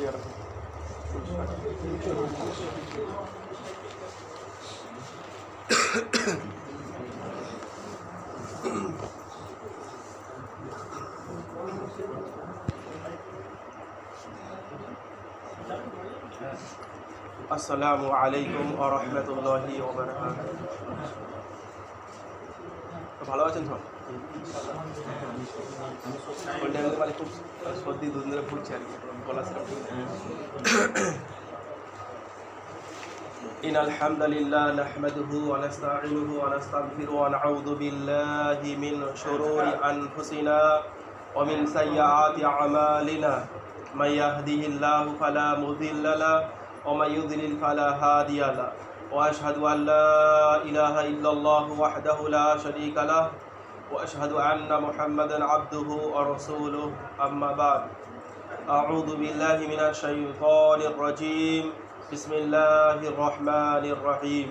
আসসালামু আলাইকুম ওয়া রাহমাতুল্লাহি ওয়া বারাকাতুহু। ভালো আছেন সব? খুব সর্দি দুদিন ধরে ভুগছি আর কি, গলা সেরকম। ইনাল হামদুলিল্লাহ নাহমাদুহু ওয়া নাস্তাঈনুহু ওয়া নাস্তাগফিরুহু ওয়া নাউযু বিল্লাহি মিন শুরুরি আনফুসিনা ওয়া মিন সাইয়্যাতি আমালিনা মান ইয়াহদিহিল্লাহু ফালা মুদিল্লা লাহু ওয়া মান ইউদ্লিল ফালা হাদিয়া লাহু ওয়া আশহাদু আল লা ইলাহা ইল্লাল্লাহু ওয়াহদাহু লা শারীকা লাহু ওয়া আশহাদু আন্না মুহাম্মাদান আবদুহু ওয়া রাসূলুহু আম্মা বা'দ। আউযু বিল্লাহি মিনাশ শাইতানির রাজীম। বিসমিল্লাহির রহমানির রহিম।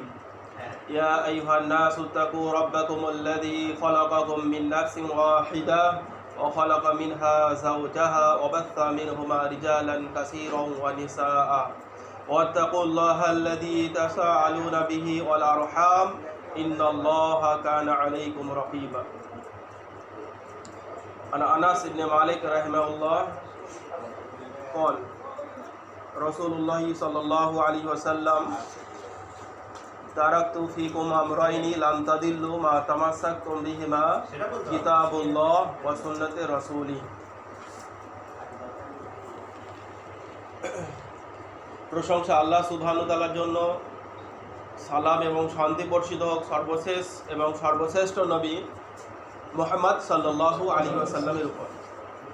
ইয়া আইয়ুহান নাসু তাকু রাব্বাকুমুল্লাযী খালাকাকুম মিন নাফসিন ওয়াহিদা ওয়া খালাকা মিনহা যাওজাহা ওয়া বাথা মিনহুমা রিজালান কাসীরান ওয়া নিসাআ ওয়াত্তাকুল্লাহাল্লাযী তাসাআলুনা বিহি ওয়াল আরহাম ইন্নাল্লাহা কানা আলাইকুম রাকীবা। আনা আনাস ইবনে মালিক রাহিমাহুল্লাহ قال রাসূলুল্লাহ সাল্লাল্লাহু আলাইহি ওয়াসাল্লাম তারাকতু ফীকুম আমরাইনি লান তাদিল্লু মা তামাসসাকতুম বিহিমা কিতাবুল্লাহ ওয়া সুন্নতি রাসূলি। প্রশংসা আল্লাহ সুবহানাহু ওয়া তাআলার জন্য, সালাম এবং শান্তি বর্ষিত হোক সর্বশেষ এবং সর্বশ্রেষ্ঠ নবী মুহাম্মদ সাল্লাল্লাহু আলাইহি ওয়াসাল্লামের উপর।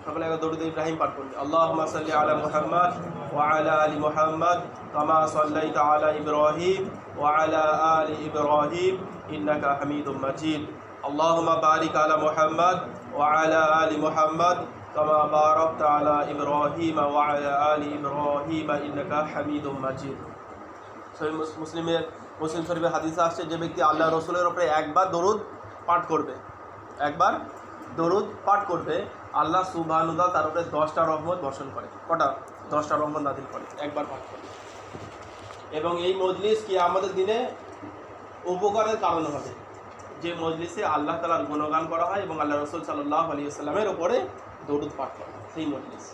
সকলে একবার দরুদ ইব্রাহিম পাঠ করুন। আল্লাহুম্মা সাল্লি আলা মুহাম্মাদ ওয়া আলা আলি মুহাম্মাদ কামা সাল্লাইতা আলা ইব্রাহিম ওয়া আলা আলি ইব্রাহিম ইন্নাকা হামিদুম মাজিদ। আল্লাহুম্মা বারিক আলা মুহাম্মাদ ওয়া আলা আলি মুহাম্মাদ কামা বারাকতা আলা ইব্রাহিম ওয়া আলা আলি ইব্রাহিম ইন্নাকা হামিদুম মাজিদ। সহিহ মুসলিম শরীফে হাদিসে আসছে, যে ব্যক্তি আল্লাহ রাসূলের উপরে একবার দরুদ পাঠ করবে আল্লাহ সুবহানাহু ওয়া তাআলা তার উপরে 10টা রহমত বর্ষণ করে। কটা? 10টা রহমত নাযিল করে একবার পাঠ করে। এবং এই মজলিস কিয়ামতের দিনে উপকারের কারণ হবে, যে মজলিসে আল্লাহ তাআলার গুণগান করা হয় এবং আল্লাহ রাসূল সাল্লাল্লাহু আলাইহি ওয়াসাল্লামের উপরে দরুদ পাঠ করা হয়, সেই মজলিস।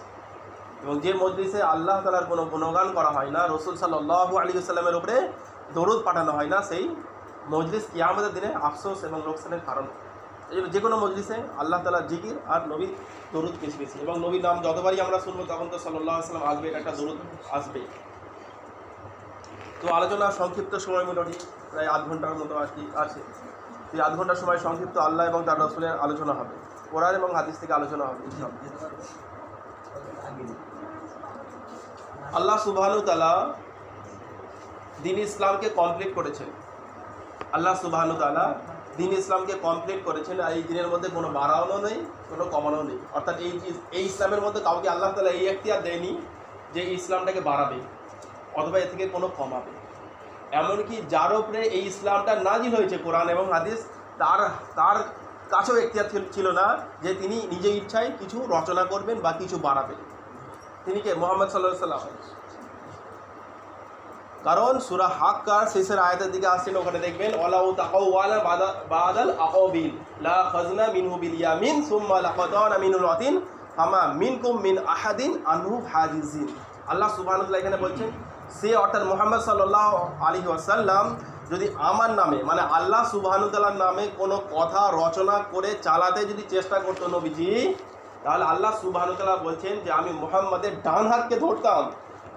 এবং যে মজলিসে আল্লাহ তাআলার কোনো গুণগান করা হয় না, রাসূল সাল্লাল্লাহু আলাইহি ওয়াসাল্লামের উপরে দরুদ পাঠানো হয় না, সেই মজলিস কিয়ামতের দিনে আফসোস এবং লোকসানের কারণ। যে কোনো মজলিসে আল্লাহ তাআলার জিকির আর নবীর দরুদ বেশি বেশি, এবং নবীর নাম যতবারই আমরা শুনবো তখন তো সাল্লাল্লাহু আলাইহি ওয়াসাল্লাম আসবে, একটা দরুদ আসবে। তো আলোচনা সংক্ষিপ্ত সময় মোটামুটি প্রায় আধ ঘন্টার মতো আর কি আছে। সেই আধ ঘন্টার সময় সংক্ষিপ্ত আল্লাহ এবং তার রাসূলের আলোচনা হবে, কোরআন এবং হাদিস থেকে আলোচনা হবে ইনশাআল্লাহ। আল্লাহ সুবহানাহু ওয়া তাআলা দ্বীন ইসলামকে কমপ্লিট করেছেন। আল্লাহ সুবহানাহু ওয়া তাআলা দ্বীন ইসলামকে কমপ্লিট করেছেন। আর এই দিনের মধ্যে কোনো বাড়ানো নেই, কোনো কমানো নেই। অর্থাৎ এই ইসলামের মধ্যে কাউকে আল্লাহ তাআলা এই এখতিয়ার দেয়নি যে ইসলামটাকে বাড়াবে অথবা এ থেকে কোনো কমাবে। এমনকি যার উপরে এই ইসলামটা নাজিল হয়েছে কোরআন এবং হাদিস, তার কাছেও এখতিয়ার ছিল না যে তিনি নিজে ইচ্ছায় কিছু রচনা করবেন বা কিছু বাড়াবেন। তিনি কে? মুহাম্মদ সাল্লাল্লাহু আলাইহি ওয়াসাল্লাম। কারণ সূরা হাক্কার শেষের আয়াতের দিকে আসছেন, ওখানে দেখবেন ওয়ালাউ তাকাওয়ালা বাদাল আকাবিল লা খাযনা মিনহু বিল ইয়ামিন সুম্মা লাকাতানা মিনুল ওয়াতিন ফামা মিনকুম মিন আহাদিন আনহু হাজিজিন। আল্লাহ সুবহানাহু ওয়া তাআলা এখানে বলছেন, সে অর্থাৎ মুহাম্মদ সাল্লাল্লাহু আলাইহি ওয়াসাল্লাম যদি আমার নামে মানে আল্লাহ সুবহানাহু ওয়া তাআলার নামে কোনো কথা রচনা করে চালাতে যদি চেষ্টা করতো নবীজি, তাহলে আল্লাহ সুবহানাহু ওয়া তাআলা বলছেন যে আমি মুহাম্মাদের ডান হাতকে ধরতাম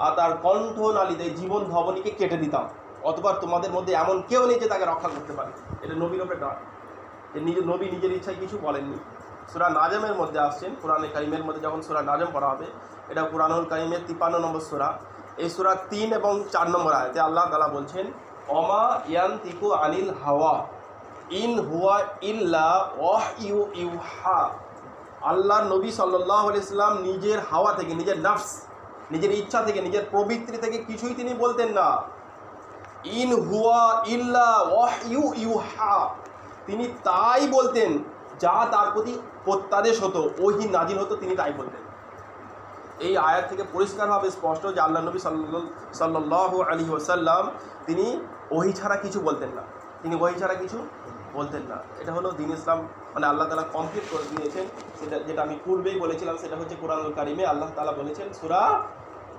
আর তার কণ্ঠনালীতে জীবন ধবনীকে কেটে দিতাম, অথবা তোমাদের মধ্যে এমন কেউ নেই যে তাকে রক্ষা করতে পারে। এটা নবীর ওপরে ডান, যে নবী নিজের ইচ্ছায় কিছু বলেননি। সূরা নাজমের মধ্যে আসছেন, কোরআনে কারিমের মধ্যে যখন সূরা নাজম পড়া হবে, এটা কুরআনুল কারিমের 53 নম্বর সূরা। এই সূরা 3 এবং 4 নম্বর আয়াতে আল্লাহ তাআলা বলছেন, ওমা ইয়ানতিকু আনিল হাওয়া ইন হুয়া ইল্লা ওয়াহয়ু ইউহা। আল্লাহর নবী সাল্লাল্লাহু আলাইহি ওয়াসাল্লাম নিজের হাওয়া থেকে, নিজের নফস, নিজের ইচ্ছা থেকে, নিজের প্রবৃত্তি থেকে কিছুই তিনি বলতেন না। ইন হুয়া ইল্লা ওয়াহয়ু ইউহা, তিনি তাই বলতেন যা তার প্রতি প্রত্যাদেশ হতো, ওহী নাজিল হতো, তিনি তাই বলতেন। এই আয়াত থেকে পরিষ্কারভাবে স্পষ্ট যে আল্লাহ নবী সাল্লাল্লাহু আলাইহি ওয়াসাল্লাম তিনি ওহী ছাড়া কিছু বলতেন না, তিনি ওহী ছাড়া কিছু বলতেন না। এটা হলো দ্বীন ইসলাম, মানে আল্লাহ তাআলা কমপ্লিট করে দিয়েছেন। সেটা যেটা আমি পূর্বেই বলেছিলাম, সেটা হচ্ছে কোরআনুল কারিমে আল্লাহ তাআলা বলেছেন সূরা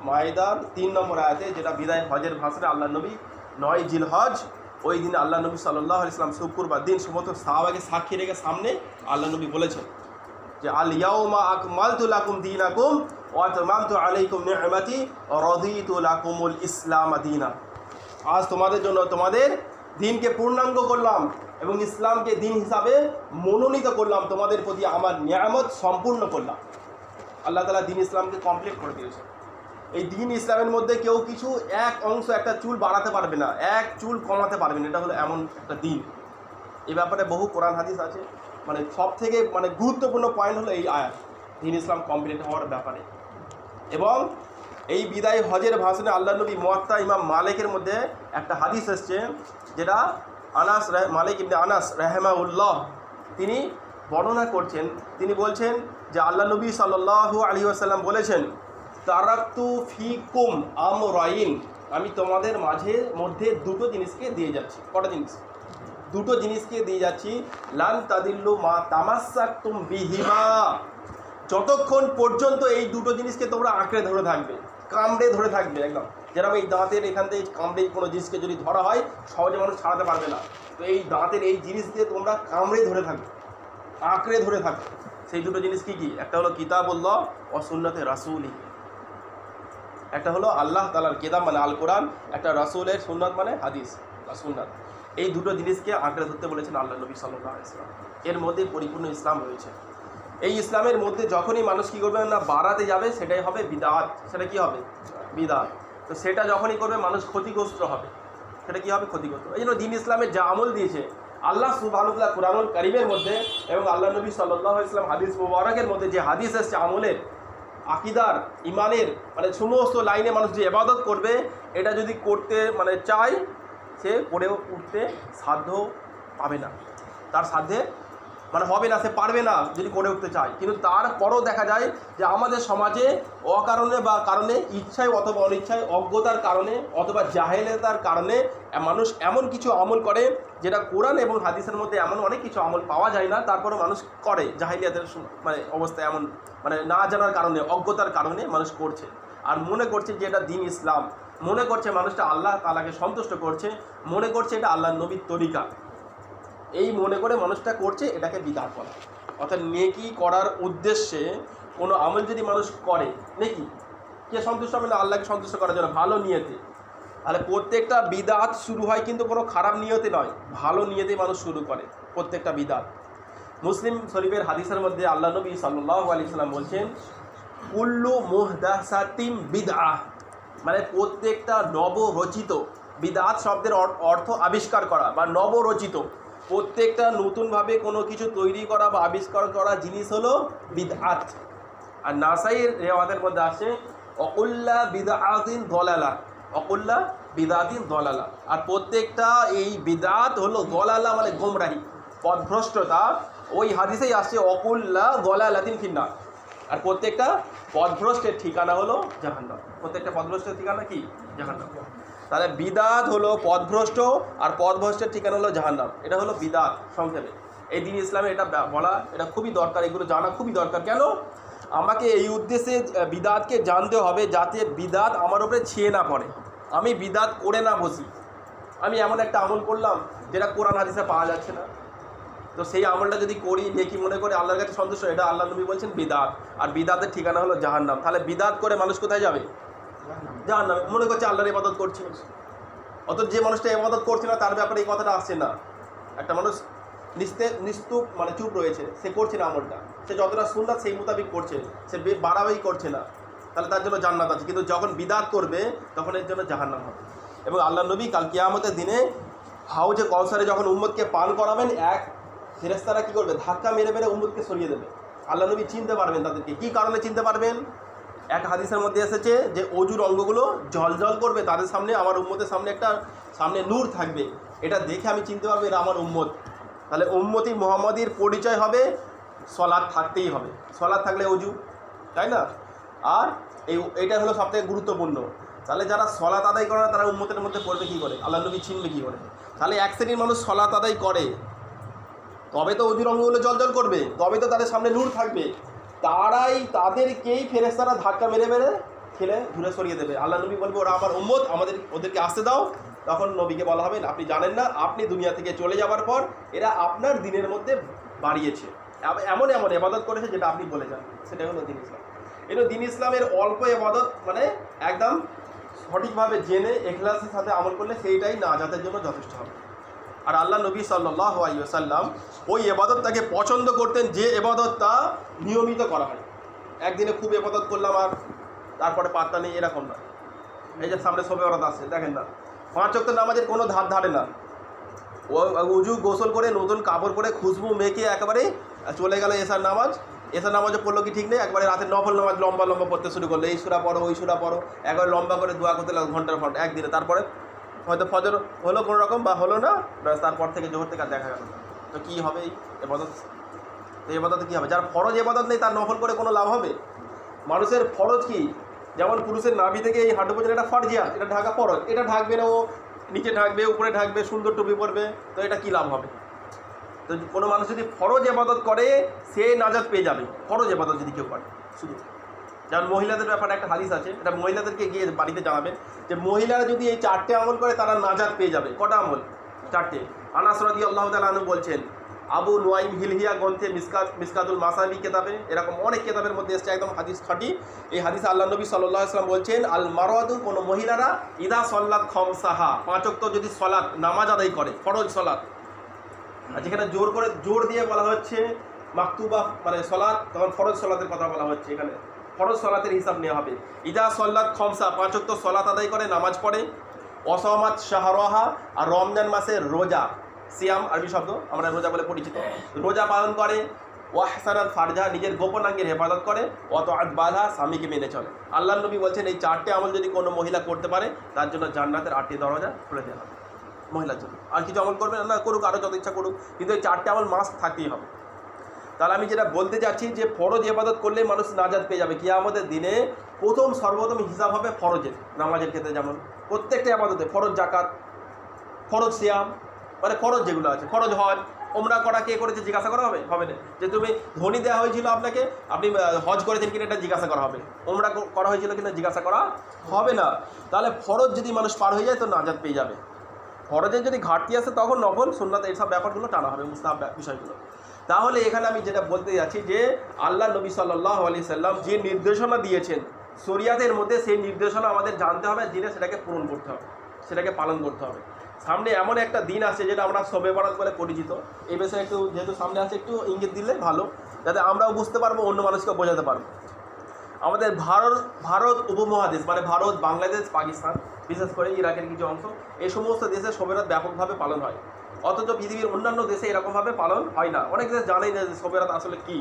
মায়দার 3 নম্বর আয়াতে, যেটা বিদায় হজের ভাষণে আল্লাহ নবী 9 জিলহজ ওই দিন আল্লাহ নবী সাল্লাল্লাহু আলাইহি ওয়াসাল্লাম শুক্রবার দিন সমস্ত সাহাবাকে সাক্ষী রেখে সামনে আল্লাহ নবী বলেছেন যে আল ইয়াউমা আকমালতু লাকুম দীনাকুম ওয়া আতমামতু আলাইকুম নি'মাতি ওয়া রাদিতু লাকুমুল ইসলাম দীনা। আজ তোমাদের জন্য তোমাদের দিনকে পূর্ণাঙ্গ করলাম এবং ইসলামকে দিন হিসাবে মনোনীত করলাম, তোমাদের প্রতি আমার নিয়ামত সম্পূর্ণ করলাম। আল্লাহ তাআলা দিন ইসলামকে কমপ্লিট করে দিয়েছে। এই দিন ইসলামের মধ্যে কেউ কিছু এক অংশ, একটা চুল বাড়াতে পারবে না, এক চুল কমাতে পারবে না। এটা হলো এমন একটা দিন। এই ব্যাপারে বহু কোরআন হাদিস আছে। মানে সব থেকে মানে গুরুত্বপূর্ণ পয়েন্ট হলো এই আয়াত, দিন ইসলাম কমপ্লিট হওয়ার ব্যাপারে। এবং এই বিদায় হজের ভাষণে আল্লাহ নবী মুয়াত্তা ইমাম মালিকের মধ্যে একটা হাদিস এসছে, যেটা মালিক ইবনে আনাস রাহিমাহুল্লাহ তিনি বর্ণনা করছেন। তিনি বলছেন যে আল্লাহ নবী সাল্লাল্লাহু আলাইহি ওয়াসাল্লাম বলেছেন, তারাকতু ফিকুম আমরাইন, আমি তোমাদের মধ্যে দুটো জিনিসকে দিয়ে যাচ্ছি। কটা জিনিস? দুটো জিনিসকে দিয়ে যাচ্ছি। লান তাদিল্লু মা তামাসসাকতুম বিহিমা, যতক্ষণ পর্যন্ত এই দুটো জিনিসকে তোমরা আঁকড়ে ধরে থাকবে, কামড়ে ধরে থাকবে একদম। যেরকম এই দাঁতের এখান থেকে কামড়ে কোনো জিনিসকে যদি ধরা হয় সহজে মানুষ ছাড়াতে পারবে না, তো এই দাঁতের এই জিনিস দিয়ে তোমরা কামড়ে ধরে থাকবে, আঁকড়ে ধরে থাকবে। সেই দুটো জিনিস কি কি? একটা হলো কিতাবুল্লাহ ও সুন্নতে রাসূলি, একটা হলো আল্লাহ তাআলার কিতাব মানে আল কোরআন, একটা রাসূলের সুন্নাত মানে হাদিস বা সুন্নাত। এই দুটো জিনিসকে আঁকড়ে ধরতে বলেছেন আল্লাহ নবী সাল্লাল্লাহু আলাইহি ওয়াসাল্লাম। এর মধ্যে পরিপূর্ণ ইসলাম রয়েছে। এই ইসলামের মধ্যে যখনই মানুষ কী করবে না, বাড়াতে যাবে, সেটাই হবে বিদআত। সেটা কি হবে? বিদআত। তো সেটা যখনই করবে মানুষ ক্ষতিগ্রস্ত হবে। সেটা কী হবে? ক্ষতিগ্রস্ত। এই জন্য দ্বীন ইসলামের যা আমল দিয়েছে আল্লাহ সুবহানাহু ওয়া তাআলা কুরআনুল কারীমের মধ্যে এবং আল্লাহ নবী সাল্লাল্লাহু আলাইহি ওয়াসাল্লাম হাদিস মুবারকের মধ্যে যে হাদিস এসেছে আমলের, আকিদার, ইমানের, মানে সমস্ত লাইনে মানুষ যে ইবাদত করবে, এটা যদি করতে মানে চায়, সে করে উঠতে সাধ্য পাবে না, তার সাধ্যে মানে হবে না, সে পারবে না যদি করে উঠতে চায়। কিন্তু তারপরও দেখা যায় যে আমাদের সমাজে অকারণে বা কারণে, ইচ্ছায় অথবা অনিচ্ছায়, অজ্ঞতার কারণে অথবা জাহেলিয়াতের কারণে মানুষ এমন কিছু আমল করে যেটা কোরআন এবং হাদিসের মধ্যে এমন অনেক কিছু আমল পাওয়া যায় না, তারপরও মানুষ করে। জাহেলিয়াতের মানে অবস্থা এমন, মানে না জানার কারণে, অজ্ঞতার কারণে মানুষ করছে আর মনে করছে যে এটা দ্বীন ইসলাম, মনে করছে মানুষটা আল্লাহ তাআলাকে সন্তুষ্ট করছে, মনে করছে এটা আল্লাহর নবীর তরিকা। এই মনে করে মানুষটা করছে, এটাকে বিদআত বলা। অর্থাৎ নেকি করার উদ্দেশ্যে কোনো আমল যদি মানুষ করে, নেকি কে সন্তুষ্ট হবে না? আল্লাহকে সন্তুষ্ট করার জন্য, ভালো নিয়তে। তাহলে প্রত্যেকটা বিদআত শুরু হয় কিন্তু কোনো খারাপ নিয়তে নয়, ভালো নিয়তে মানুষ শুরু করে প্রত্যেকটা বিদআত। মুসলিম শরীফের হাদিসের মধ্যে আল্লাহ নবী সাল্লাল্লাহু আলাইহি ওয়াসাল্লাম বলছেন, কুল্লু মুহদাসাতিন বিদআহ, মানে প্রত্যেকটা নবরচিত, বিদআত শব্দের অর্থ আবিষ্কার করা বা নবরচিত, প্রত্যেকটা নতুনভাবে কোনো কিছু তৈরি করা বা আবিষ্কার করা জিনিস হলো বিদআত। আর নাসাইর রিওয়ায়াতের মধ্যে আসে অকুল্লা বিদআতিন দলালা, অকুল্লা বিদআতিন দলালা। আর প্রত্যেকটা এই বিদআত হলো দলালা মানে গোমরাহি, পথভ্রষ্টতা। ওই হাদিসেই আসছে অকুল্লা দলালাতিন ফিন্নার। আর প্রত্যেকটা পথভ্রষ্টের ঠিকানা হলো জাহান্নাম। প্রত্যেকটা পথভ্রষ্টের ঠিকানা কি? জাহান্নাম। তাহলে বিদআত হলো পথভ্রষ্ট, আর পথভ্রষ্টের ঠিকানা হলো জাহান্নাম। এটা হলো বিদআত সংক্ষেপে। এই দ্বীন ইসলামে এটা বলা, এটা খুবই দরকার, এগুলো জানা খুবই দরকার। কেন? আমাকে এই উদ্দেশ্যে বিদআতকে জানতে হবে যাতে বিদআত আমার উপরে ছেয়ে না পড়ে, আমি বিদআত করে না বসি। আমি এমন একটা আমল করলাম যেটা কোরআন হাদিসে পাওয়া যাচ্ছে না, তো সেই আমলটা যদি করি নেকি মনে করে আল্লাহর কাছে সন্তুষ্ট, এটা আল্লাহ নবী বলছেন বিদআত। আর বিদআতের ঠিকানা হলো জাহান্নাম। তাহলে বিদআত করে মানুষ কোথায় যাবে? জাহান্নামে। মনে করছে আল্লাহর ইবাদত করছে, অথচ যে মানুষটা ইবাদত করছে না তার ব্যাপারে এই কথাটা আসছে না। একটা মানুষ নিস্তুপ মানে চুপ রয়েছে, সে করছে না আমলটা, সে যতটা সুন্নাত সেই মোতাবিক করছে, সে বাড়াবাড়ি করছে না, তাহলে তার জন্য জান্নাত আছে। কিন্তু যখন বিদআত করবে তখন এর জন্য জাহান্নাম হবে। এবং আল্লাহ নবী কাল কিয়ামতের দিনে হাউজে কাউসারে যখন উম্মতকে পান করাবেন, এক ফেরেশতারা কী করবে? ধাক্কা মেরে মেরে উম্মতকে সরিয়ে দেবে। আল্লাহ নবী চিনতে পারবেন তাদেরকে। কী কারণে চিনতে পারবেন? এক হাদিসের মধ্যে এসেছে যে অজুর অঙ্গগুলো ঝলঝল করবে, তাদের সামনে, আমার উম্মতের সামনে একটা সামনে নূর থাকবে, এটা দেখে আমি চিনতে পারবো এরা আমার উম্মত। তাহলে উম্মতি মুহাম্মাদির পরিচয় হবে সলাৎ থাকতেই হবে। সলাৎ থাকলে অজু, তাই না? আর এইটা হলো সবথেকে গুরুত্বপূর্ণ। তাহলে যারা সলাত আদায় করে না তারা উম্মতের মধ্যে পড়বে কী করে, আল্লাহ নবী চিনবে কী করে? তাহলে এক শ্রেণীর মানুষ সলাত আদায় করে, তবে তো অধীর অঙ্গগুলো জলজল করবে, তবে তো তাদের সামনে নূর থাকবে। তাদেরকেই ফেরেশতারা ধাক্কা মেরে মেরে খেলে দূরে সরিয়ে দেবে। আল্লাহ নবী বলবে ওরা আমার উম্মত, ওদেরকে আসতে দাও। তখন নবীকে বলা হবে আপনি জানেন না, আপনি দুনিয়া থেকে চলে যাওয়ার পর এরা আপনার দিনের মধ্যে বাড়িয়েছে, এমন এমন ইবাদত করেছে যেটা আপনি বলে যান। সেটা হলো দ্বীন ইসলাম। এটা দ্বীন ইসলামের অল্প ইবাদত, মানে একদম সঠিকভাবে জেনে ইখলাসের সাথে আমল করলে সেইটাই নাজাতের জন্য যথেষ্ট হবে। আর আল্লাহ নবী সাল্লাল্লাহু আলাইহি ওয়াসাল্লাম ওই ইবাদতটাকে পছন্দ করতেন যে ইবাদতটা নিয়মিত করা হয়। একদিনে খুব ইবাদত করলাম আর তারপরে পাত্তা নেই, এরকম না। এই যে সামনে শবে বরাত আছে, দেখেন না, 5 ওয়াক্ত নামাজের কোনো ধারে না। ও উজু গোসল করে নতুন কাপড় পরে খুশবু মেখে একেবারে চলে গেল এশার নামাজও পড়লো কি ঠিক নেই, একবারে রাতের নফল নামাজ লম্বা লম্বা পড়তে শুরু করলো, এই সূরা পড়ো ওই সূরা পড়ো, একবারে লম্বা করে দোয়া করতে লাগলো ঘন্টার ঘন্টা একদিনে। তারপরে হয়তো ফজর হলো কোনো রকম বা হলো না, তারপর থেকে জোহর থেকে আর দেখা গেল না। তো কী হবে এই ইবাদত? তো ইবাদতে কী হবে? যার ফরজ ইবাদত নেই তার নফল করে কোনো লাভ হবে? মানুষের ফরজ কি? যেমন পুরুষের নাভি থেকে এই হাঁটু পর্যন্ত এটা ফরজিয়াত, এটা ঢাকা ফরজ, এটা ঢাকবে না, ও নিচে ঢাকবে উপরে ঢাকবে, সুন্দর টুপি পরবে, তো এটা কী লাভ হবে? তো কোনো মানুষ যদি ফরজ ইবাদত করে সে নাজাত পেয়ে যাবে। ফরজ ইবাদত যদি কেউ করে শুধু, যেমন মহিলাদের ব্যাপারে একটা হাদিস আছে, এটা মহিলাদেরকে গিয়ে বাড়িতে জানাবেন যে মহিলারা যদি এই 4টে আমল করে তারা নাজাত পেয়ে যাবে। কটা আমল? 4টে। আনাস রাদিয়াল্লাহু তাআলা আনহু বলছেন, আবু নুয়াইম হিলহিয়া গ্রন্থে মিসকাতুল মাসাবি কেতাবে, এরকম অনেক কেতাবের মধ্যে এসছে, একদম হাদিস খাঁটি। এই হাদিসে আল্লাহ নবী সাল্লাল্লাহু আলাইহি ওয়াসাল্লাম বলছেন, আল মারাদু, কোনো মহিলারা ইদা সল্লাত খামসাহা, 5 ওয়াক্ত যদি সলাত নামাজ আদায় করে, ফরজ সলাত, আর যেখানে জোর দিয়ে বলা হচ্ছে মাকতুবা মানে সলাত, তখন ফরজ সলাতের কথা বলা হচ্ছে। এখানে ফরজ সলাতের হিসাব নেওয়া হবে। ইদা সল্লাত খমসা, 5 ওয়াক্ত সলাত আদায় করে, নামাজ পড়ে। অসমাত শাহরহা, আর রমজান মাসে রোজা, সিয়াম আরবি শব্দ, আমরা রোজা বলে পরিচিত, রোজা পালন করে। ওয়াহসানাত ফারজা, নিজের গোপনাঙ্গের হেফাজত করে। অতআত বাধা, স্বামীকে মেনে চলে। আল্লাহ নবী বলছেন এই 4টে আমল যদি কোনো মহিলা করতে পারে তার জন্য জান্নাতের 8টি দরজা খুলে দেওয়া হবে মহিলার জন্য। আর কিছু আমল করবে না, করুক, আরও যত ইচ্ছা করুক, কিন্তু এই 4টে আমল মাস্ট থাকতেই হবে। তাহলে আমি যেটা বলতে চাচ্ছি যে ফরজ ইবাদত করলে মানুষ নাজাত পেয়ে যাবে। কিয়ামতের দিনে সর্বপ্রথম হিসাব হবে ফরজের, নামাজের ক্ষেত্রে যেমন প্রত্যেকটা ইবাদতে, ফরজ জাকাত, ফরজ সিয়াম, মানে ফরজ যেগুলো আছে, ফরজ হজ, ওমরা করা কে করেছে জিজ্ঞাসা করা হবে না। যে তুমি ধনী দেওয়া হয়েছিল আপনাকে, আপনি হজ করেছেন কিনা এটা জিজ্ঞাসা করা হবে, ওমরা করা হয়েছিল কিনা জিজ্ঞাসা করা হবে না। তাহলে ফরজ যদি মানুষ পার হয়ে যায় তো নাজাত পেয়ে যাবে। ফরজের যদি ঘাটতি আসে তখন নফল সুন্নাত এইসব ব্যাপারগুলো টানা হবে, মুস্তাহাব বিষয়গুলো। তাহলে এখানে আমি যেটা বলতে যাচ্ছি যে আল্লাহ নবী সাল্লাল্লাহু আলাইহি সাল্লাম যে নির্দেশনা দিয়েছেন শরিয়াতের মধ্যে, সেই নির্দেশনা আমাদের জানতে হবে, জেনে সেটাকে পূরণ করতে হবে, সেটাকে পালন করতে হবে। সামনে এমন একটা দিন আছে যেটা আমরা শবে বরাত বলে পরিচিত। এই বিষয়ে একটু যেহেতু সামনে আছে একটু ইঙ্গিত দিলে ভালো, যাতে আমরাও বুঝতে পারবো, অন্য মানুষকে বোঝাতে পারবো। আমাদের ভারত উপমহাদেশ, মানে ভারত, বাংলাদেশ, পাকিস্তান, বিশেষ করে ইরাকের কিছু অংশ, এই সমস্ত দেশে শবে বরাত ব্যাপকভাবে পালন হয়। অথচ পৃথিবীর অন্যান্য দেশে এরকমভাবে পালন হয় না। অনেক দেশ জানেই না যে শবে বরাত আসলে কী।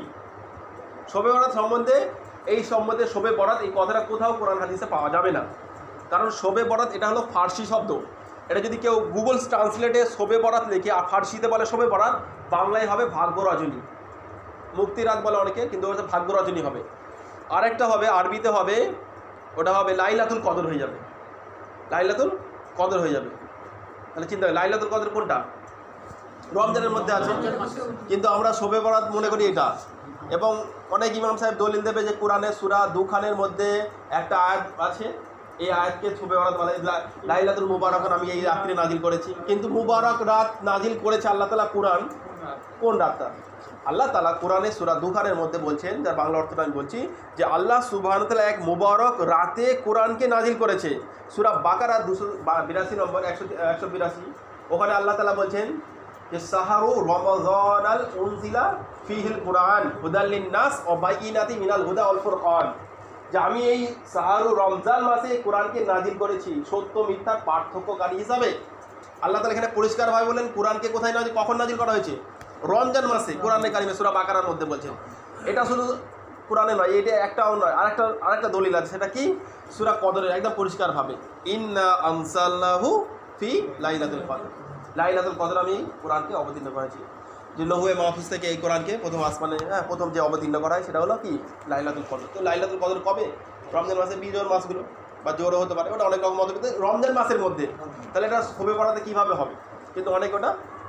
শবে বরাত সম্বন্ধে শবে বরাত এই কথাটা কোথাও কোরআন হাদিসে পাওয়া যাবে না। কারণ শবে বরাত এটা হলো ফার্সি শব্দ। এটা যদি কেউ গুগল ট্রান্সলেটে শবে বরাত লিখে আর ফার্সিতে বলে শবে বরাত, বাংলায় হবে ভাগ্য রজনী, মুক্তি রাত বলে অনেকে, কিন্তু ওটা ভাগ্য রজনী হবে। আরেকটা হবে আরবিতে হবে, ওটা হবে লাইলাতুল কদর হয়ে যাবে, লাইলাতুল কদর হয়ে যাবে। তাহলে চিন্তা করি লাইলাতুল কদর কোনটা? রমজানের মধ্যে আছে, কিন্তু আমরা শবে বরাত মনে করি এটা। এবং অনেক ইমাম সাহেব দলিল দেবে যে কোরআনের সূরা দুখানের মধ্যে একটা আয়াত আছে, এই আয়াতকে শবে বরাত বলে, লাইলাতুল মুবারক আমি এই রাত্রে নাজিল করেছি। কিন্তু মুবারক রাত নাজিল করেছে আল্লাহ তাআলা কোরআন, কোন রাতটা? আল্লাহ তাআলা কোরআনে সূরা দুখানের মধ্যে বলছেন, যার বাংলা অর্থটা আমি বলছি, যে আল্লাহ সুবহানাহু ওয়া তাআলা এক মুবারক রাতে কোরআনকে নাজিল করেছে। সূরা বাকারা 282 নম্বর 182, ওখানে আল্লাহ তাআলা বলছেন যে সাহারু রমাযানাল উনজিলা ফিহিল কুরআন হুদাল লিন-নাস ওয়া বাইয়িনাতি মিনাল হুদা ওয়াল ফুরকান, যে আমি এই সাহারু রমজান মাসে কোরআনকে নাজিল করেছি সত্য মিথ্যার পার্থক্যকারী হিসাবে। আল্লাহ তাআলা এখানে পরিষ্কারভাবে বলেন কোরআনকে কোথায় কখন নাজিল করা হয়েছে? রমজান মাসে। কোরআনে কারিমে সূরা বাকারার মধ্যে বলছেন। এটা শুধু কোরআনে নয়, এটা একটাও নয়, আরেকটা দলিল আছে, সেটা কি? সূরা কদরের একদম পরিষ্কারভাবে, ইন্না আনজালনাহু ফি লাইলাতুল কদর, লাইলাতুল কদর আমি কোরআনকে অবতীর্ণ করেছি। যে লৌহে মাহফুজ থেকে এই কোরআনকে প্রথম আসমানে প্রথম যে অবতীর্ণ করা হয় সেটা হলো কি লাইলাতুল কদর। তো লাইলাতুল কদর কবে? রমজান মাসের বিজোড় মাসগুলো বা জোরও হতে পারে, ওটা অনেক রকম মত, কিন্তু রমজান মাসের মধ্যে। তাহলে এটা শোবে পড়াতে কীভাবে হবে? কিন্তু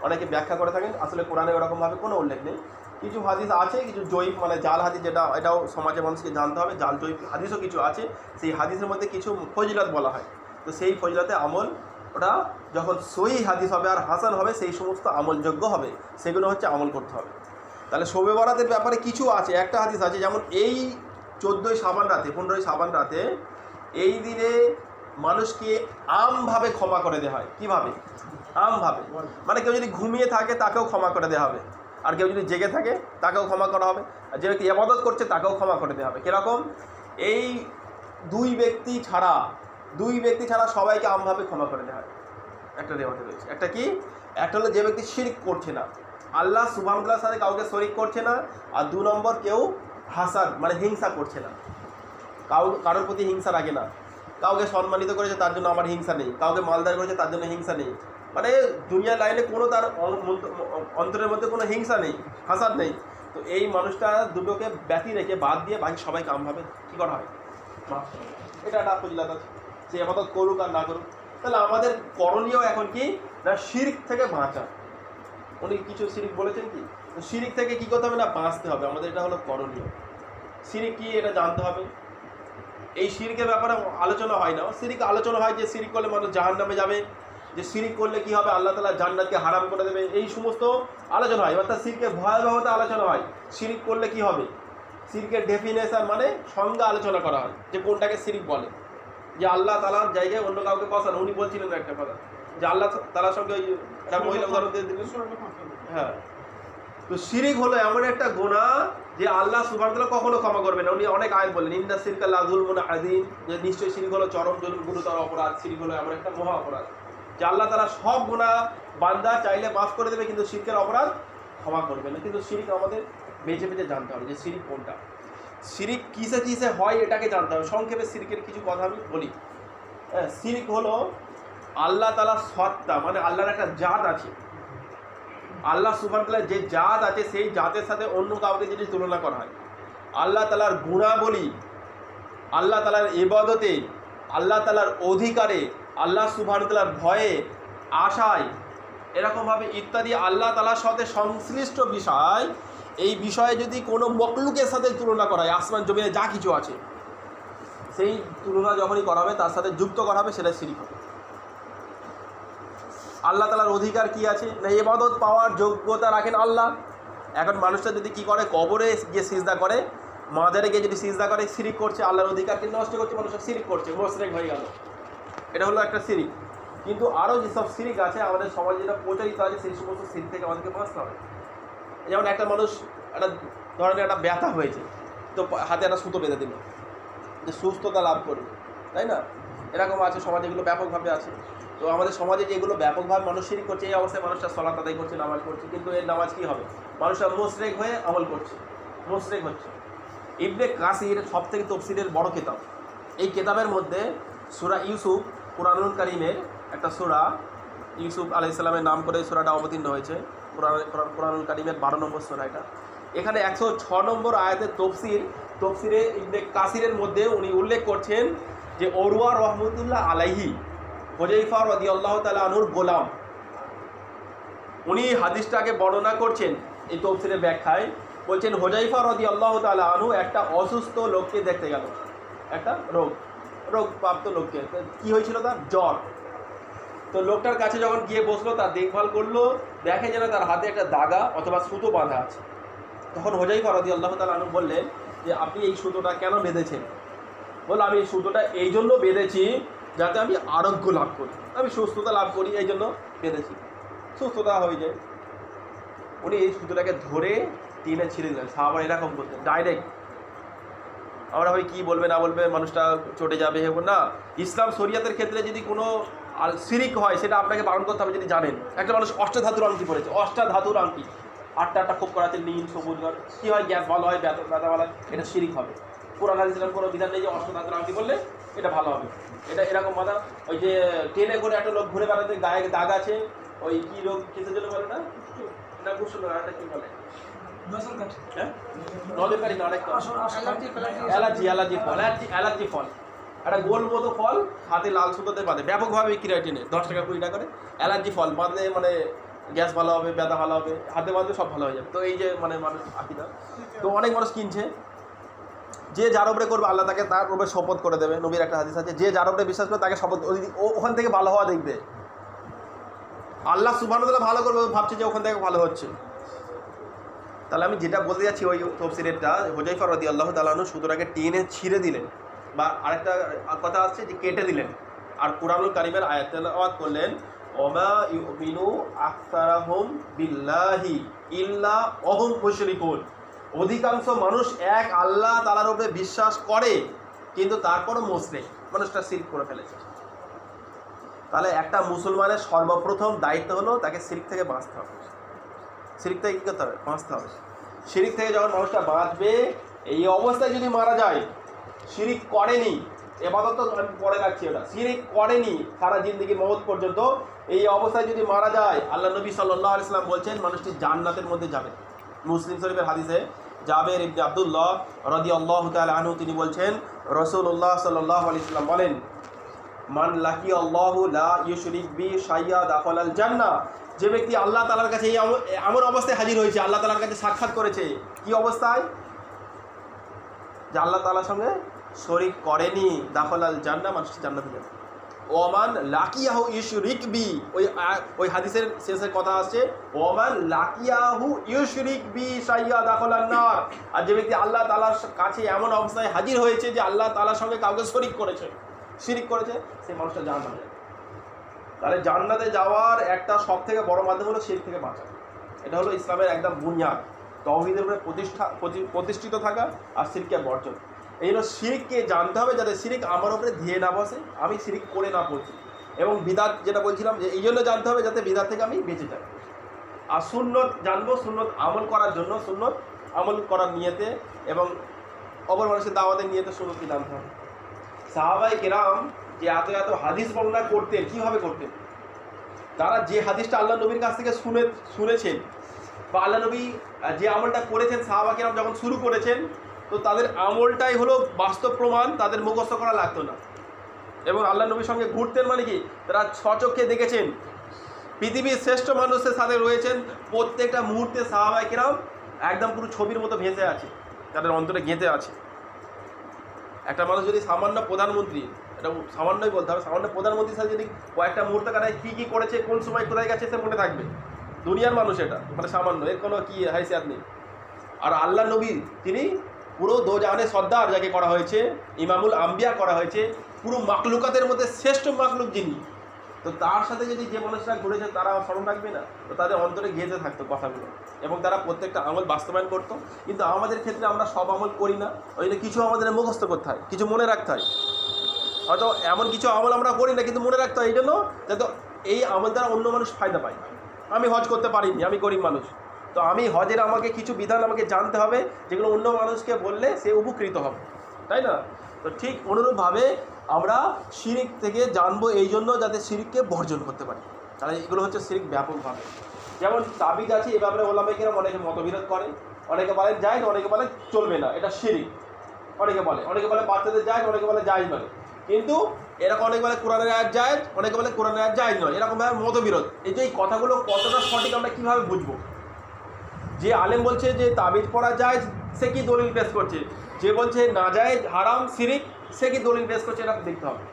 অনেকে ব্যাখ্যা করে থাকেন, আসলে কোরআনে ওরকমভাবে কোনো উল্লেখ নেই। কিছু হাদিস আছে, কিছু জয়ীফ মানে জাল হাদিস, যেটা এটাও সমাজের মানুষকে জানতে হবে, জাল জয়ীফ হাদিসও কিছু আছে। সেই হাদিসের মধ্যে কিছু ফজিলত বলা হয়, তো সেই ফজিলতে আমল, ওটা যখন সহিহ হাদিস হবে আর হাসান হবে সেই সমস্ত আমলযোগ্য হবে, সেগুলো হচ্ছে আমল করতে হবে। তাহলে শবে বরাতের ব্যাপারে কিছু আছে, একটা হাদিস আছে, যেমন এই 14ই শাবান রাতে 15ই শাবান রাতে এই দিনে মানুষকে আমভাবে ক্ষমা করে দেওয়া হয়। কীভাবে? আমভাবে, মানে কেউ যদি ঘুমিয়ে থাকে তাকেও ক্ষমা করে দেওয়া হবে, আর কেউ যদি জেগে থাকে তাকেও ক্ষমা করা হবে, আর যে ব্যক্তি ইবাদত করছে তাকেও ক্ষমা করে দেওয়া হবে। কীরকম? এই দুই ব্যক্তি ছাড়া সবাইকে আমভাবে ক্ষমা করে দেওয়া হয়। একটা রেওয়াতে রয়েছে, একটা কি? একটা হলো যে ব্যক্তি শিরক করছে না, আল্লাহ সুবহানাহু ওয়া তাআলার সাথে কাউকে শরীক করছে না, আর 2 নম্বর কেউ হাসাদ মানে হিংসা করছে না, কারোর প্রতি হিংসা রাখে না, কাউকে সম্মানিত করেছে তার জন্য আমার হিংসা নেই, কাউকে মালদার করেছে তার জন্য হিংসা নেই, মানে দুনিয়ার লাইনে কোনো তার অন্তরের মধ্যে কোনো হিংসা নেই, হাসাদ নেই। তো এই মানুষটা দুটোকে ব্যতি রেখে বাদ দিয়ে বাকি সবাইকে আমভাবে কী করা হয়? এটা একটা ফজিলত আছে, সে ইবাদত করুক আর না করুক। তাহলে আমাদের করণীয় এখন কি না, শিরক থেকে বাঁচা। উনি কিছু শিরক বলেছেন কি, তো শিরক থেকে কী করতে হবে না, বাঁচতে হবে আমাদের, এটা হলো করণীয়। শিরক কি এটা জানতে হবে। এই শিরকের ব্যাপারে আলোচনা হয় না, শিরক আলোচনা হয় যে শিরক করলে মানুষ জাহান্নামে যাবে, যে শিরক করলে কি হবে, আল্লাহ তাআলা জান্নাতকে হারাম করে দেবে, এই সমস্ত আলোচনা হয়, অর্থাৎ শিরকের ভয়াবহতা আলোচনা হয়। শিরক করলে কি হবে, শিরকের ডেফিনেশন মানে সংজ্ঞা আলোচনা করা হয়, যে কোনটাকে শিরক বলে। যে আল্লাহ তাআলার জায়গায় অন্য কাউকে বসানো, উনি বলছিলেন একটা কথা, যে আল্লাহ তাআলার সঙ্গে ওই একটা মহিলা উদাহরণ দিয়ে দিলেন। হ্যাঁ, তো শিরক হলো এমন একটা গুনাহ যে আল্লাহ সুবহানাহু ওয়া তাআলা কখনো ক্ষমা করবেন না। উনি অনেক আয়াত বললেন, ইন্না শিরকা লাযুলমুন আযীম, যে নিশ্চয়ই শিরক হলো চরম গুরুতর অপরাধ, শিরক হলো এমন একটা মহা অপরাধ যে আল্লাহ তাআলা সব গুনাহ বান্দা চাইলে মাফ করে দেবে, কিন্তু শিরকের অপরাধ ক্ষমা করবে না। কিন্তু শিরক আমাদের বেছে বেছে জানতে হবে যে শিরক কোনটা, শিরক কিসে কিসে হয় এটাকে জানতে হবে। সংক্ষেপে শিরকের কিছু কথা আমি বলি। শিরক হলো আল্লাহ তাআলার সত্তা, মানে আল্লাহর একটা জাত আছে, আল্লাহ সুবহানাহু ওয়া তাআলার যে জাত আছে সেই জাতের সাথে অন্য কাউকে যদি তুলনা করা হয়, আল্লাহ তাআলার গুণাবলী, আল্লাহ তাআলার ইবাদতে, আল্লাহ তাআলার অধিকারে, আল্লাহ সুবহানাহু ওয়া তাআলার ভয়ে, আশায়, এরকমভাবে ইত্যাদি আল্লাহ তাআলার সাথে সংশ্লিষ্ট বিষয়, এই বিষয়ে যদি কোনো মখলুকের সাথে তুলনা করা হয়, আসমান জমিনে যা কিছু আছে সেই তুলনা যখনই করা হবে তার সাথে যুক্ত করা হবে, সেটা শিরক হবে। আল্লাহ তাআলার অধিকার কি আছে না, ইবাদত পাওয়ার যোগ্যতা রাখেন আল্লাহ। এখন মানুষটা যদি কি করে, কবরে গিয়ে সিজদা করে, মাজারে গিয়ে যদি সিজদা করে, শিরক করছে, আল্লাহর অধিকারকে নষ্ট করছে, মানুষের শিরক করছে, মুশরিক হয়ে গেল, এটা হলো একটা শিরক। কিন্তু আরও যেসব শিরক আছে আমাদের সমাজে যেটা প্রচলিত আছে, সেই সমস্ত শিরক থেকে আমাদেরকে বাঁচতে হবে। যেমন একটা মানুষ একটা ধরনের একটা ব্যথা হয়েছে, তো হাতে একটা সুতো বেঁধে দিল যে সুস্থতা লাভ করবে, তাই না? এরকম আছে সমাজে, এগুলো ব্যাপকভাবে আছে। তো আমাদের সমাজে যেগুলো ব্যাপকভাবে মানুষ শিরক করছে, এই অবস্থায় মানুষটা সালাত আদায় করছে, নামাজ পড়ছে, কিন্তু এর নামাজ কী হবে, মানুষরা মুশরিক হয়ে আমল করছে, মুশরিক হচ্ছে। ইবনে কাসির সবথেকে তফসিরের বড় কিতাব, এই কিতাবের মধ্যে সূরা ইউসুফ, কুরআনুল কারীমের একটা সূরা, ইউসুফ আলাইহিস সালামের নাম করে সূরাটা অবতীর্ণ হয়েছে, কুরআনুল কারীমের 12 নম্বর সূরা এটা। এখানে 106 নম্বর আয়াতের তফসিরে ইবনে কাসিরের মধ্যে উনি উল্লেখ করছেন যে ওরওয়া রহমতুল্লাহ আলাইহি হুযায়ফা রাদিয়াল্লাহু তাআলা আনহুর গোলাম, উনি হাদিসটাকে বর্ণনা করছেন এই তফসিরের ব্যাখ্যায়, বলছেন হুযায়ফা রাদিয়াল্লাহু তাআলা আনহু একটা অসুস্থ লোককে দেখতে গেল, একটা রোগপ্রাপ্ত লোককে। কি হয়েছিল, তার জ্বর। তো লোকটার কাছে যখন গিয়ে বসলো, তার দেখভাল করলো, দেখে যেন তার হাতে একটা দাগা অথবা সুতো বাঁধা আছে। তখন হুযায়ফা রাদিয়াল্লাহু তাআলা আনহু বললেন যে আপনি এই সুতোটা কেন বেঁধেছেন? বলল আমি এই সুতোটা এই জন্য বেঁধেছি যাতে আমি আরোগ্য লাভ করি, আমি সুস্থতা লাভ করি, এই জন্য বেঁধেছি, সুস্থতা হয়ে যায়। উনি এই সুতোটাকে ধরে টেনে ছিঁড়ে দিলেন। সাহাবারা এরকম করতেন ডাইরেক্ট। আমরা ভাই কী বলবে না বলবে, মানুষটা চটে যাবে, হেব না। ইসলাম শরিয়াতের ক্ষেত্রে যদি কোনো শিরিক হয় সেটা আপনাকে বারণ করতে হবে। যদি জানেন একটা মানুষ অষ্টাধাতুর আংটি পড়েছে, অষ্টাধাতুর আংটি, আটটা খোপ করাতে, নীল, সবুজ, কী হয়, গ্যাস ভালো হয়, ব্যথা ভালো হয়, এটা শিরিক হবে। কোরআন হাদিসের কোনো বিধান নেই যে অষ্টাধাতুর আংটি বললে এটা ভালো হবে। এটা এরকম মাথা, ওই যে ট্রেনে করে একটা লোক ঘুরে বেড়াতে, গায়ে দাগ আছে, ওই কী রোগ, কিসের জন্য বলে না, না গোসল এটা কি বলে হ্যাঁ নজর কারি না আরেকটা অ্যালার্জি ফল একটা গোল মতো ফল হাতে লাল সুতোতে বাঁধে, ব্যাপকভাবে বিক্রি হয় টেনে 10 টাকা 20 টাকা করে। অ্যালার্জি ফল বাঁধলে মানে গ্যাস ভালো হবে, ব্যথা ভালো হবে, হাতে বাঁধলে সব ভালো হয়ে যাবে। তো এই যে মানে মানুষ আকিদা, তো অনেক মানুষ কিনছে। যে যার উপরে করবে আল্লাহ তাকে তার উপরে শপথ করে দেবে। নবীর একটা হাদিস আছে, যে যার উপরে বিশ্বাস করে তাকে শপথ, ওখান থেকে ভালো হওয়া দেখবে। আল্লাহ সুবহানাহু ওয়া তাআলা ভালো করবে, ভাবছে যে ওখান থেকে ভালো হচ্ছে। তাহলে আমি যেটা বলতে যাচ্ছি ওই তাফসীরেরটা, হুযায়ফা রাদিয়াল্লাহু তাআলা আনহু সুতরাকে টেনে ছিঁড়ে দিলেন, বা আরেকটা কথা আছে যে কেটে দিলেন। আর কুরআনুল কারীমের আয়াত তেলাওয়াত করলেন, ওমা ইউমিনু আকসারাহুম বিল্লাহি ইল্লা ওহুম মুশরিকুন। অধিকাংশ মানুষ এক আল্লাহ তাআলার উপরে বিশ্বাস করে, কিন্তু তারপরও মুশরিক, মানুষটা শিরক করে ফেলেছে। তাহলে একটা মুসলমানের সর্বপ্রথম দায়িত্ব হলো তাকে শিরক থেকে বাঁচতে হবে। শিরক থেকে কী করতে হবে? বাঁচতে হবে। শিরক থেকে যখন মানুষটা বাঁচবে, এই অবস্থায় যদি মারা যায়, শিরক করেনি, এবাদত তো আমি পরে রাখছি, ওটা শিরক করেনি সারা জিন্দেগি মওত পর্যন্ত, এই অবস্থায় যদি মারা যায়, আল্লাহ নবী সাল্লাল্লাহু আলাইহি ওয়াসাল্লাম বলছেন মানুষটি জান্নাতের মধ্যে যাবে। মুসলিম শরীফের হাদিসে জাবের ইবনে আব্দুল্লাহ রাদিয়াল্লাহু তাআলা আনহু তিনি বলছেন, রাসূলুল্লাহ সাল্লাল্লাহু আলাইহি ওয়াসাল্লাম বলেন, মান লাকি আল্লাহু লা ইউশরিক বি শাইয়া দাখালাল জান্নাহ। যে ব্যক্তি আল্লাহ তাআলার কাছে এই এমন অবস্থায় হাজির হয়েছে, আল্লাহ তাআলার কাছে সাক্ষাৎ করেছে, কি অবস্থায়? যে আল্লাহ তাআলার সঙ্গে শরীক করেনি, দাখালাল জান্নাহ, মানুষ জান্নাতে যাবে। ওমান লাকিয়াহু ইউশরিক বি, ওই হাদিসের শেষের কথা আসছে, ওমান লাকিয়াহু ইউশরিক বি শাইয়া দাখালান নার। আর যে ব্যক্তি আল্লাহ তাআলার কাছে এমন অবস্থায় হাজির হয়েছে যে আল্লাহ তাআলার সঙ্গে কাউকে শরীক করেছে, শিরিক করেছে, সেই মানুষটা জান্নাতে যাবে। তাহলে জান্নাতে যাওয়ার একটা সব থেকে বড় মাধ্যম হলো শিরক থেকে বাঁচা। এটা হলো ইসলামের একদম বুনিয়াদ, তাওহীদের উপরে প্রতিষ্ঠিত থাকা আর শিরককে বর্জন। এই জন্য শিরককে জানতে হবে, যাতে শিরক আমার উপরে ধেয়ে না বসে, আমি শিরক করে না পড়ছি। এবং বিদআত যেটা বলছিলাম, যে এই জন্য জানতে হবে যাতে বিদআত থেকে আমি বেঁচে যাই। আর সুন্নত জানবো, সুন্নত আমল করার জন্য, সুন্নত আমল করার নিয়তে এবং অপর মানুষের দাওয়াতের নিয়তে সুন্নতকে জানতে হবে। সাহাবায়ে কেরাম যে এত এত হাদিস বর্ণনা করতেন, কীভাবে করতেন? তারা যে হাদিসটা আল্লাহ নবীর কাছ থেকে শুনেছেন, বা আল্লাহ নবী যে আমলটা করেছেন, সাহাবা কেরাম যখন শুরু করেছেন, তো তাদের আমলটাই হলো বাস্তব প্রমাণ, তাদের মুখস্থ করা লাগতো না। এবং আল্লাহ নবীর সঙ্গে ঘুরতেন, মানে কি, তারা স্বচক্ষে দেখেছেন পৃথিবীর শ্রেষ্ঠ মানুষের সাথে রয়েছেন। প্রত্যেকটা মুহূর্তে সাহাবায়ে কেরাম একদম পুরো ছবির মতো ভেসে আছে, তাদের অন্তরে গেঁথে আছে। একটা মানুষ যদি সামান্য প্রধানমন্ত্রী, এটা সামান্যই বলতে হবে, সামান্য প্রধানমন্ত্রীর সাথে যদি কয়েকটা মুহূর্ত কাটায়, কী কী করেছে, কোন সময় কোথায় গেছে, সে মনে থাকবে। দুনিয়ার মানুষ এটা, মানে সামান্য, এর কোনো কি হাইসিয়াত নেই। আর আল্লাহ নবী তিনি পুরো দোজাহানের সর্দার যাকে করা হয়েছে, ইমামুল আম্বিয়া করা হয়েছে, পুরো মাকলুকাতের মধ্যে শ্রেষ্ঠ মাকলুক যিনি, তো তার সাথে যদি যে মানুষরা ঘুরেছে তারা স্মরণ রাখবে না? তো তাদের অন্তরে গেঁথে থাকতো কথাগুলো, এবং তারা প্রত্যেকটা আমল বাস্তবায়ন করতো। কিন্তু আমাদের ক্ষেত্রে আমরা সব আমল করি না, ওই জন্য কিছু আমাদের মুখস্থ করতে হয়, কিছু মনে রাখতে হয়। হয়তো এমন কিছু আমল আমরা করি না, কিন্তু মনে রাখতে হয়, এই জন্য যাতে এই আমল দ্বারা অন্য মানুষ ফায়দা পায়। আমি হজ করতে পারিনি, আমি গরিব মানুষ, তো আমি হজের আমাকে কিছু বিধান আমাকে জানতে হবে, যেগুলো অন্য মানুষকে বললে সে উপকৃত হবে, তাই না? তো ঠিক অনুরূপভাবে আমরা শিরক থেকে জানবো, এই জন্য যাতে শিরককে বর্জন করতে পারি। তাহলে এগুলো হচ্ছে শিরক ব্যাপকভাবে। যেমন তাবিজ আছে, এ ব্যাপারে ওলামায়ে কেরাম অনেকে মতবিরোধ করে, অনেকে বলেন জায়েজ, অনেকে বলে চলবে না, এটা শিরক। অনেকে বলে বাচ্চাদের জায়েজ, অনেকে বলে জায়েজ নয়। কিন্তু এরকম অনেকে বলে কোরআনের আয়াত জায়েজ, অনেকে বলে কোরআনের আয়াত জায়েজ নয়, এরকমভাবে মতবিরোধ। এই যে এই কথাগুলো কতটা সঠিক আমরা কীভাবে বুঝবো? যে আলেম বলছে যে তাবিজ পড়া জায়েজ, সে কি দলিল পেশ করছে? যে বলছে না জায়েজ, হারাম, শিরক, সে কি দলিল পেশ করছে? এটা দেখতে হবে।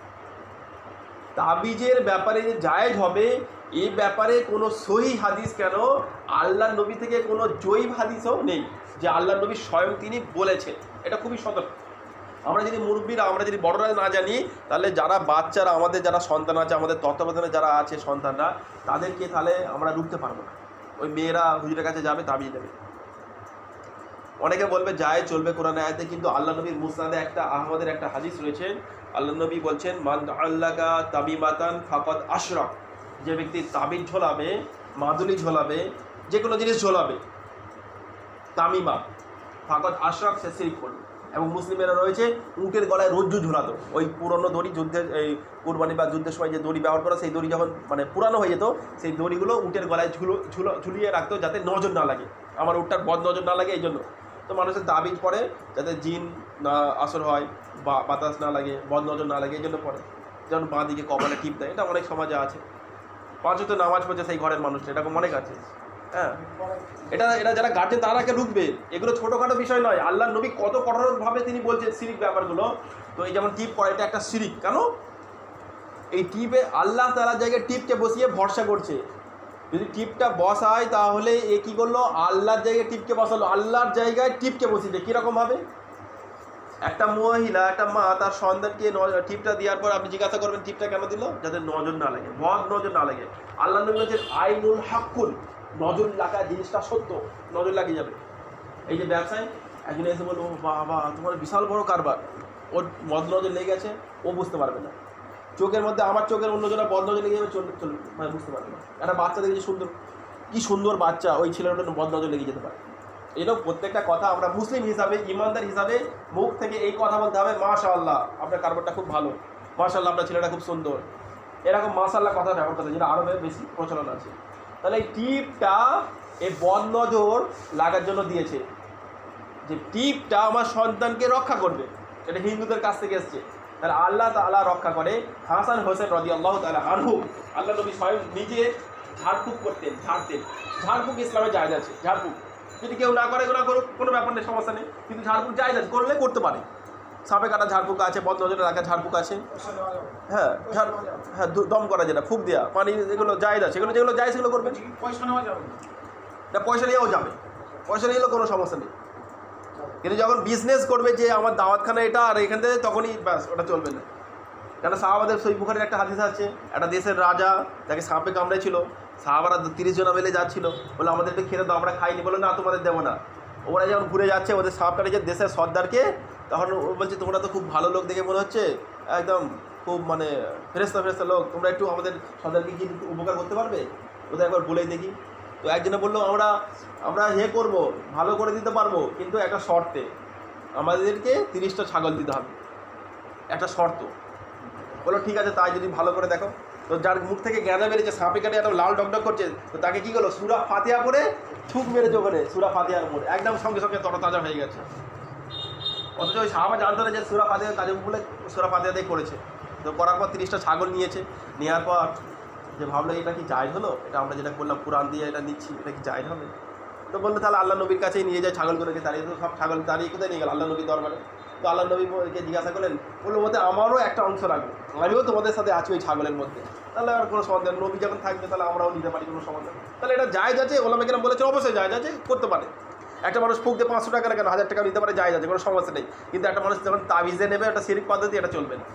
তাবিজের ব্যাপারে যে জায়েজ হবে, এই ব্যাপারে কোনো সহিহ হাদিস কেন, আল্লাহ নবী থেকে কোনো জয়ীফ হাদিসও নেই যে আল্লাহ নবী স্বয়ং তিনি বলেছেন। এটা খুবই সতর্ক। আমরা যদি মুরব্বীরা, আমরা যদি বড়রা না জানি, তাহলে যারা বাচ্চারা, আমাদের যারা সন্তান আছে, আমাদের তত্ত্বাবধানে যারা আছে সন্তানরা, তাদেরকে তাহলে আমরা রুখতে পারবো না। ওই মেয়েরা হুজুরের কাছে যাবে, তাবিজ দেবে। অনেকে বলবে জায়েজ, চলবে কোরআনের আয়াতে, কিন্তু আল্লাহ নবীর মুসনাদে একটা আহমদের একটা হাদিস রয়েছে, আল্লাহ নবী বলছেন, মান আল্লাকা তাবিমাতান ফাকাদ আশরাক। যে ব্যক্তি তাবিজ ঝোলাবে, মাদুলি ঝোলাবে, যে কোনো জিনিস ঝোলাবে, তামিমা, ফাকাদ আশরাক, সে শিরক করবে। এবং মুসলিমেরা রয়েছে উটের গলায় রজ্জু ঝুলাতো, ওই পুরনো দড়ি, যুদ্ধের এই কুরবানি বা যুদ্ধের সময় যে দড়ি ব্যবহার করা, সেই দড়ি যখন মানে পুরানো হয়ে যেত সেই দড়িগুলো উটের গলায় ঝুলিয়ে রাখতো যাতে নজর না লাগে, আমার উটটার বদ নজর না লাগে এই জন্য। তো মানুষের তাবিজ পড়ে যাতে জিন না আসর হয় বা বাতাস না লাগে, বদ নজর না লাগে, এই জন্য পড়ে। যেমন বাঁ দিকে কপালে টিপ দেয়, এটা অনেক সমাজে আছে। পাঁচ ওয়াক্ত নামাজ পড়ছে সেই ঘরের মানুষটা, এরকম অনেক আছে। হ্যাঁ, এটা যারা গার্জেন তারাকে ঢুকবে, এগুলো ছোটোখাটো বিষয় নয়। আল্লাহ নবী কত কঠোরভাবে তিনি বলছেন শিরিক ব্যাপারগুলো। তো এই যেমন টিপ পড়া, এটা একটা শিরিক। কেন? এই টিপে আল্লাহ তাআলার জায়গায় টিপকে বসিয়ে ভরসা করছে। যদি টিপটা বসায় তাহলে এ কী করলো? আল্লাহর জায়গায় টিপকে বসালো, আল্লাহর জায়গায় টিপকে বসিয়ে। কীরকমভাবে? একটা মহিলা, একটা মা তার সন্তানকে টিপটা দেওয়ার পর আপনি জিজ্ঞাসা করবেন টিপটা কেন দিল? যাতে নজর না লাগে, বদ নজর না লাগে। আল্লাহ নবী বলছেন আইনুল হাক্কুল, নজর লাগা জিনিসটা সত্য, নজর লাগিয়ে যাবে। এই যে ব্যবসায় একজন এসে বলবো বাবা তোমার বিশাল বড় কারবার, ওর বদ নজর লেগে গেছে, ও বুঝতে পারবে না। চোখের মধ্যে আমার চোখের অন্যজনের বদ নজর লেগে যাবে, মানে বুঝতে পারবে না। একটা বাচ্চা দেখেছি সুন্দর, কি সুন্দর বাচ্চা, ওই ছেলেটার বদ নজর লেগে যেতে পারে। এটাও প্রত্যেকটা কথা আমরা মুসলিম হিসাবে, ইমানদার হিসাবে মুখ থেকে এই কথা বলতে হবে, মাশাআল্লাহ আপনার কারবারটা খুব ভালো, মাশাআল্লাহ আপনার ছেলেটা খুব সুন্দর, এরকম মাশাআল্লাহ কথা ব্যবহার করতে, যেটা আরবে বেশি প্রচলন আছে। তাহলে এই টিপটা এই বদ নজর লাগার জন্য দিয়েছে, যে টিপটা আমার সন্তানকে রক্ষা করবে, এটা হিন্দুদের কাছ থেকে এসছে। তাহলে আল্লাহ তাআলা রক্ষা করে। হাসান হোসেন রাদিয়াল্লাহু তাআলা আনহু, আল্লাহ নবী স্বয়ং নিজে ঝাড়ফুঁক করতেন, ঝাড়তেন। ঝাড়ফুঁক ইসলামে জায়েজ আছে, ঝাড়ফুঁক যদি কেউ না করে না করুক, কোনো ব্যাপার নেই, সমস্যা নেই, কিন্তু ঝাড়ফুঁক জায়েজ আছে, করলে করতে পারে। সাপে কাটা ঝাড়ফুঁক আছে, বদ নজরে রাখা ঝাড়ফুঁক আছে। হ্যাঁ, হ্যাঁ, দম করা যেটা, ফুঁক দেওয়া, পানি, এগুলো জায়েজ আছে। এগুলো যেগুলো জায়েজ সেগুলো করবেন। পয়সা নেওয়া যাবে না, পয়সা নিয়েও যাবে, পয়সা নিলেও কোনো সমস্যা নেই। কিন্তু যখন বিজনেস করবে যে আমার দাওয়াতখানা এটা আর এখান থেকে, তখনই ব্যাস ওটা চলবে না। কেন সাহাবাদের সহিহ বুখারীর একটা হাদিস আছে, একটা দেশের রাজা যাকে সাপে কামড়েছিল, সাহাবারা 30 জন মিলে যাচ্ছিল, বলে আমাদেরকে খেতে দাও, আমরা খাইনি, বলে না তোমাদের দেবো না। ওরা যখন ঘুরে যাচ্ছে, ওদের সাপ কাটিয়েছে দেশের সর্দারকে, তখন ও বলছে তোমরা তো খুব ভালো লোক দেখে মনে হচ্ছে, একদম খুব মানে ফেরেস্তা ফেরেস্তা লোক, তোমরা একটু আমাদের সর্দারকে কি উপকার করতে পারবে, ওদের একবার বলেই দেখি। তো একজনে বললো আমরা করবো, ভালো করে দিতে পারবো, কিন্তু একটা শর্তে, আমাদেরকে 30টা ছাগল দিতে হবে, একটা শর্ত। বলো ঠিক আছে, তাই যদি ভালো করে দেখো। তো যার মুখ থেকে গ্যাঁজা বেরিয়েছে, সাপে কাটে একদম লাল ডকডক করছে, তো তাকে কী করলো? সূরা ফাতিহা পড়ে থুক মেরেছে ওখানে, সূরা ফাতিহার উপরে, একদম সঙ্গে সঙ্গে তরতাজা হয়ে গেছে। অথচ ওই সাহাবা জানতো না যে সূরা ফাতিহা কাজে বলে সূরা ফাতিহাতেই করেছে। তো করার পর 30টা ছাগল নিয়েছে, নেওয়ার পর যে ভাবলো এটা কি জায়েজ হলো, এটা আমরা যেটা করলাম কোরআন দিয়ে এটা নিচ্ছি, এটা কি জায়েজ হবে? তো বললো তাহলে আল্লাহ নবীর কাছেই নিয়ে যায় ছাগলগুলোকে, তাড়িয়ে তো সব ছাগল তাড়িয়ে কোথায় নিয়ে গেল? আল্লাহ নবীর দরবারে। তো আল্লাহ নবীকে জিজ্ঞাসা করলেন, বললো ওতে আমারও একটা অংশ রাখবো, আমিও তোমাদের সাথে আছি ওই ছাগলের মধ্যে। তাহলে আর কোনো সন্দেহ, নবী যখন থাকবে তাহলে আমরাও নিতে পারি, কোনো সমস্যা। তাহলে এটা জায়েজ আছে, ওলামা কেরাম বলেছে অবশ্যই জায়েজ আছে, করতে পারে। একটা মানুষ ফুক দিয়ে 500 টাকা কেন 1000 টাকা নিতে পারে, জায়েজ আছে, কোনো সমস্যা নেই। কিন্তু একটা মানুষ যখন তাবিজে নেবে, একটা শিরক পদ্ধতি, এটা চলবে না।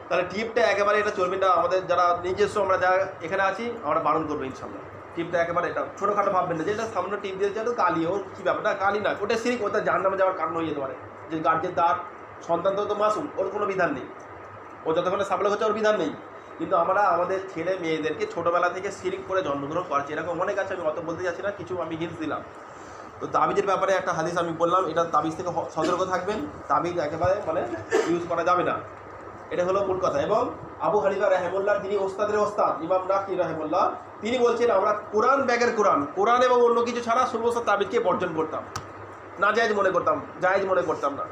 তাহলে টিপটা একেবারে এটা চলবে না। আমাদের যারা নিজস্ব আমরা যারা এখানে আছি, আমরা বারণ করবো ইনশাল্লাহ। টিপটা একেবারে এটা ছোটোখাটো ভাববেন না যে এটা সামনে টিপ দিয়েছে তো কালি, ওর কী ব্যাপার, না কালি না, ওটা শিরক, ওটা জাহান্নামে যাওয়ার কারণ হয়ে যেতে পারে। যে গার্জেন তার সন্তান তো মাসুম, ওর কোনো বিধান নেই, ও যতক্ষণে সাবলেক হচ্ছে ওর বিধান নেই। কিন্তু আমরা আমাদের ছেলে মেয়েদেরকে ছোটোবেলা থেকে শিরক করে জন্মগ্রহণ করছি, এরকম অনেক আছে। আমি অত বলতে যাচ্ছি না, কিছু আমি হিন্টস দিলাম। তো তাবিজের ব্যাপারে একটা হাদিস আমি বললাম, এটা তাবিজ থেকে সতর্ক থাকবেন, তাবিজ একেবারে মানে ইউজ করা যাবে না, এটা হলো মূল কথা। এবং আবু হানিফা রাহিমাহুল্লাহ, তিনি ওস্তাদের ওস্তাদ ইমাম নাকি রাহিমাহুল্লাহ, তিনি বলছেন আমরা কোরআন ব্যাগের কোরআন এবং অন্য কিছু ছাড়া সমস্ত তাবিজকে বর্জন করতাম, না জায়েজ মনে করতাম, জায়েজ মনে করতাম না।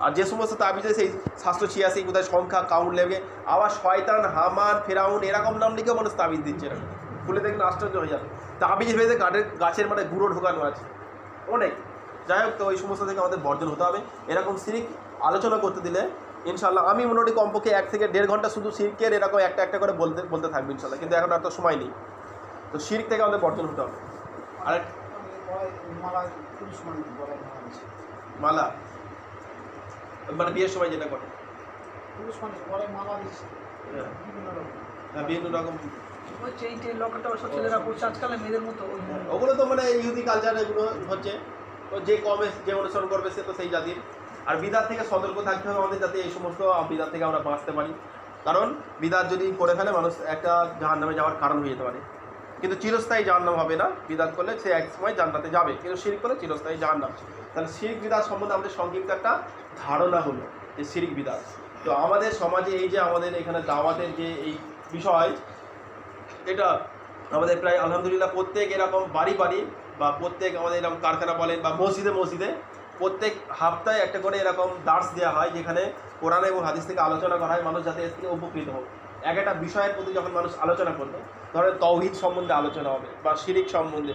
আর যে সমস্ত তাবিজে সেই 786 কোথায় সংখ্যা কাউন্ট লেগে, আবার শয়তান, হামান, ফেরাউন এরকম নাম লিখেও মানুষ তাবিজ দিচ্ছে, এরকম খুলে দেখলে আশ্চর্য হয়ে যাবে। তাবিজ ভেবে গাছের মানে গুঁড়ো ঢোকানো আছে অনেক। যাই হোক, তো ওই সমস্ত থেকে আমাদের বর্জন হতে হবে। এরকম শিরক আলোচনা করতে দিলে ইনশাল্লাহ আমি মোটামুটি কমপক্ষে 1 থেকে 1.5 ঘন্টা শুধু শিরকের এরকম একটা করে বলতে থাকবে ইনশাল্লাহ, কিন্তু এখন আর তো সময় নেই। তো শিরক থেকে আমাদের বর্জন হতে হবে। আর মালা মানে বিয়ের সময় যেটা করে, হ্যাঁ বিভিন্ন রকম, ওগুলো তো মানে ইহুদি কালচার, এগুলো হচ্ছে। তো যে কমে যে অনুসরণ করবে সে তো সেই জাতির। আর বিদাত থেকে সতর্ক থাকতে হবে আমাদের, যাতে এই সমস্ত বিদাত থেকে আমরা বাঁচতে পারি। কারণ বিদাত যদি করে ফেলে মানুষ একটা জাহান্নামে যাওয়ার কারণ হয়ে যেতে পারে, কিন্তু চিরস্থায়ী জাহান্নাম হবে না। বিদাত করলে সে এক সময় জান্নাতে যাবে, কিন্তু শিরক করলে চিরস্থায়ী জাহান্নাম। তাহলে শিরিক বিদআত সম্বন্ধে আমাদের সংক্ষিপ্ত একটা ধারণা হলো যে শিরিক বিদআত। তো আমাদের সমাজে এই যে আমাদের এখানে দাওয়াতের যে এই বিষয়, এটা আমাদের প্রায় আলহামদুলিল্লাহ প্রত্যেক এরকম বাড়ি বাড়ি বা প্রত্যেক আমাদের এরকম কারখানা বলেন বা মসজিদে মসজিদে প্রত্যেক হাপ্তায় একটা করে এরকম দার্স দেওয়া হয়, যেখানে কোরআন এবং হাদিস থেকে আলোচনা করা হয়, মানুষ যাতে এর থেকে উপকৃত হোক। এক একটা বিষয়ের প্রতি যখন মানুষ আলোচনা করবে, ধরেন তাওহীদ সম্বন্ধে আলোচনা হবে বা শিরিক সম্বন্ধে